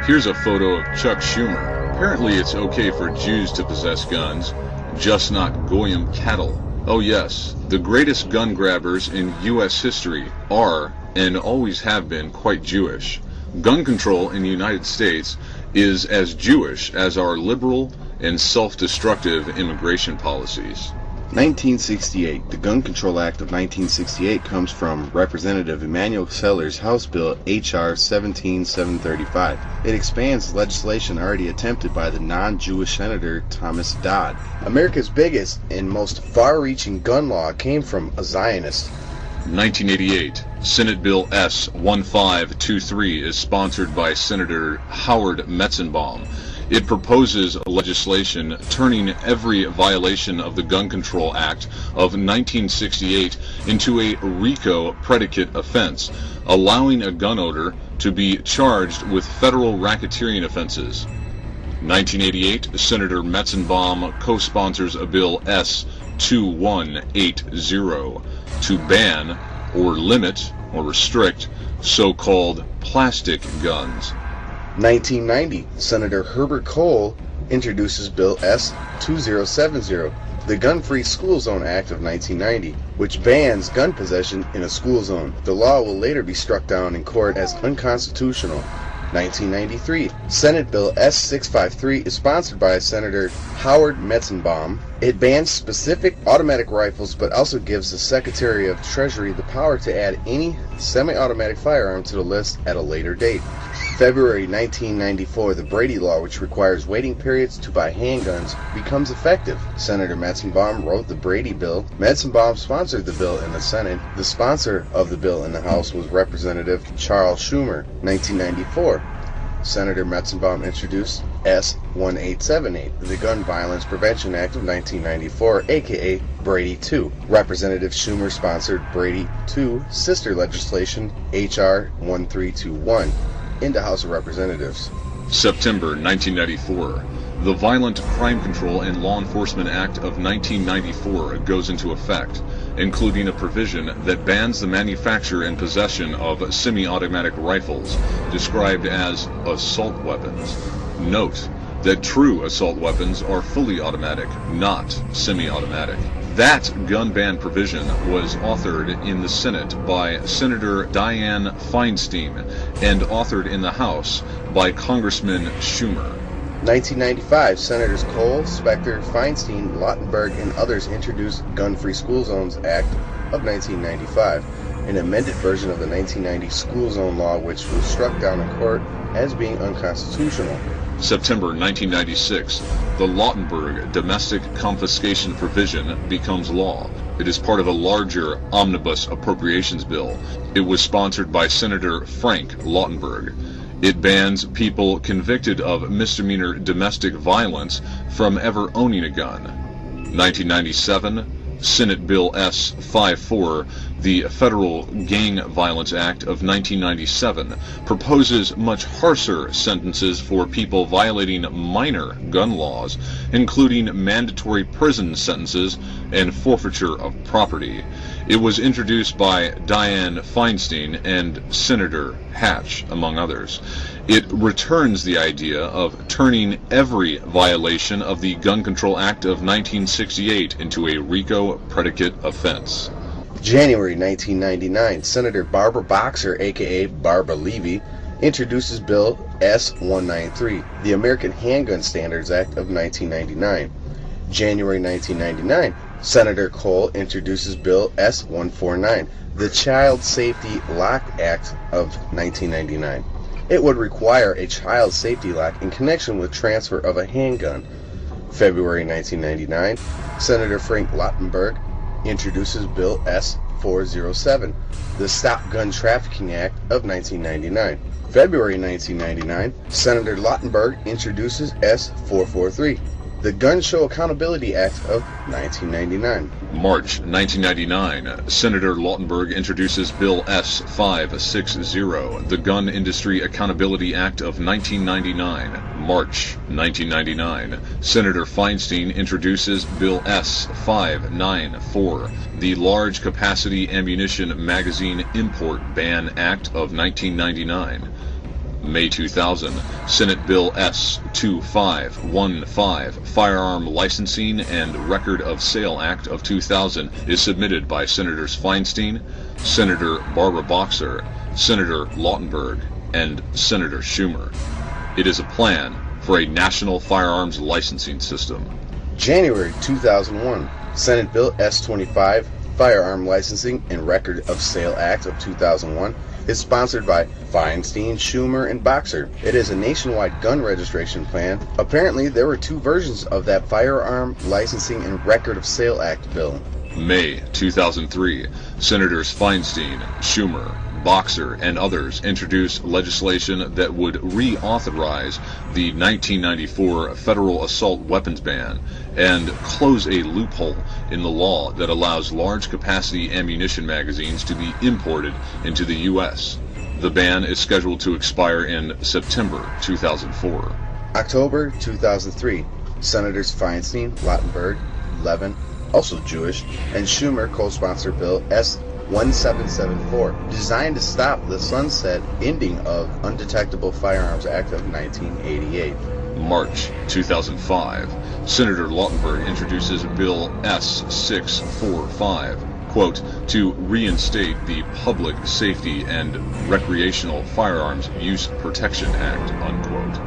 Here's a photo of Chuck Schumer. Apparently it's okay for Jews to possess guns, just not Goyim cattle. Oh yes, the greatest gun grabbers in U.S. history are, and always have been, quite Jewish. Gun control in the United States is as Jewish as our liberal and self-destructive immigration policies. 1968. The Gun Control Act of 1968 comes from Representative Emanuel Seller's House Bill H.R. 17735. It expands legislation already attempted by the non-Jewish Senator Thomas Dodd. America's biggest and most far-reaching gun law came from a Zionist. 1988. Senate Bill S-1523 is sponsored by Senator Howard Metzenbaum. It proposes legislation turning every violation of the Gun Control Act of 1968 into a RICO predicate offense, allowing a gun owner to be charged with federal racketeering offenses. 1988, Senator Metzenbaum co-sponsors a Bill S-2180 to ban or limit or restrict so-called plastic guns. 1990, Senator Herbert Kohl introduces Bill S-2070, the Gun-Free School Zone Act of 1990, which bans gun possession in a school zone. The law will later be struck down in court as unconstitutional. 1993, Senate Bill S-653 is sponsored by Senator Howard Metzenbaum. It bans specific automatic rifles, but also gives the Secretary of Treasury the power to add any semi-automatic firearm to the list at a later date. February 1994, the Brady Law, which requires waiting periods to buy handguns, becomes effective. Senator Metzenbaum wrote the Brady Bill. Metzenbaum sponsored the bill in the Senate. The sponsor of the bill in the House was Representative Charles Schumer. 1994, Senator Metzenbaum introduced S-1878, the Gun Violence Prevention Act of 1994, aka Brady II. Representative Schumer sponsored Brady II sister legislation, H.R. 1321. in the House of Representatives. September 1994. The Violent Crime Control and Law Enforcement Act of 1994 goes into effect, including a provision that bans the manufacture and possession of semi-automatic rifles, described as assault weapons. Note that true assault weapons are fully automatic, not semi-automatic. That gun ban provision was authored in the Senate by Senator Dianne Feinstein and authored in the House by Congressman Schumer. 1995, Senators Cole, Specter, Feinstein, Lautenberg, and others introduced Gun-Free School Zones Act of 1995, an amended version of the 1990 School Zone Law, which was struck down in court as being unconstitutional. September 1996, the Lautenberg domestic confiscation provision becomes law. It is part of a larger omnibus appropriations bill. It was sponsored by Senator Frank Lautenberg. It bans people convicted of misdemeanor domestic violence from ever owning a gun. 1997, Senate Bill S-54, the Federal Gang Violence Act of 1997, proposes much harsher sentences for people violating minor gun laws, including mandatory prison sentences and forfeiture of property. It was introduced by Dianne Feinstein and Senator Hatch, among others. It returns the idea of turning every violation of the Gun Control Act of 1968 into a RICO predicate offense. January 1999, Senator Barbara Boxer, aka Barbara Levy, introduces Bill S-193, the American Handgun Standards Act of 1999. January 1999, Senator Cole introduces Bill S-149, the Child Safety Lock Act of 1999. It would require a child safety lock in connection with transfer of a handgun. February 1999, Senator Frank Lautenberg introduces Bill S-407, the Stop Gun Trafficking Act of 1999. February 1999, Senator Lautenberg introduces S-443, the Gun Show Accountability Act of 1999. March 1999, Senator Lautenberg introduces Bill S-560, the Gun Industry Accountability Act of 1999. March 1999, Senator Feinstein introduces Bill S-594, the Large Capacity Ammunition Magazine Import Ban Act of 1999. May 2000, Senate Bill S-2515, Firearm Licensing and Record of Sale Act of 2000, is submitted by Senators Feinstein, Senator Barbara Boxer, Senator Lautenberg, and Senator Schumer. It is a plan for a national firearms licensing system. January 2001, Senate Bill S-25, Firearm Licensing and Record of Sale Act of 2001, is sponsored by Feinstein, Schumer, and Boxer. It is a nationwide gun registration plan. Apparently, there were two versions of that Firearm Licensing and Record of Sale Act bill. May 2003, Senators Feinstein, Schumer, Boxer, and others introduced legislation that would reauthorize the 1994 federal assault weapons ban and close a loophole in the law that allows large-capacity ammunition magazines to be imported into the U.S. The ban is scheduled to expire in September 2004. October 2003, Senators Feinstein, Lautenberg, Levin, also Jewish, and Schumer co-sponsor Bill S-1774, designed to stop the sunset ending of Undetectable Firearms Act of 1988. March 2005, Senator Lautenberg introduces Bill S-645, quote, to reinstate the Public Safety and Recreational Firearms Use Protection Act, unquote.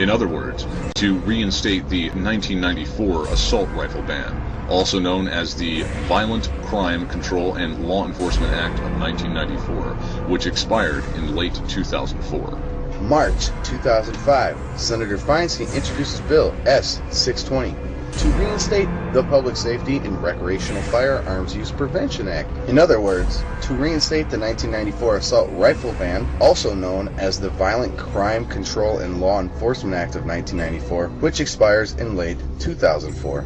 In other words, to reinstate the 1994 assault rifle ban, also known as the Violent Crime Control and Law Enforcement Act of 1994, which expired in late 2004. March 2005, Senator Feinstein introduces Bill S-620 to reinstate the Public Safety and Recreational Firearms Use Prevention Act. In other words, to reinstate the 1994 assault rifle ban, also known as the Violent Crime Control and Law Enforcement Act of 1994, which expires in late 2004.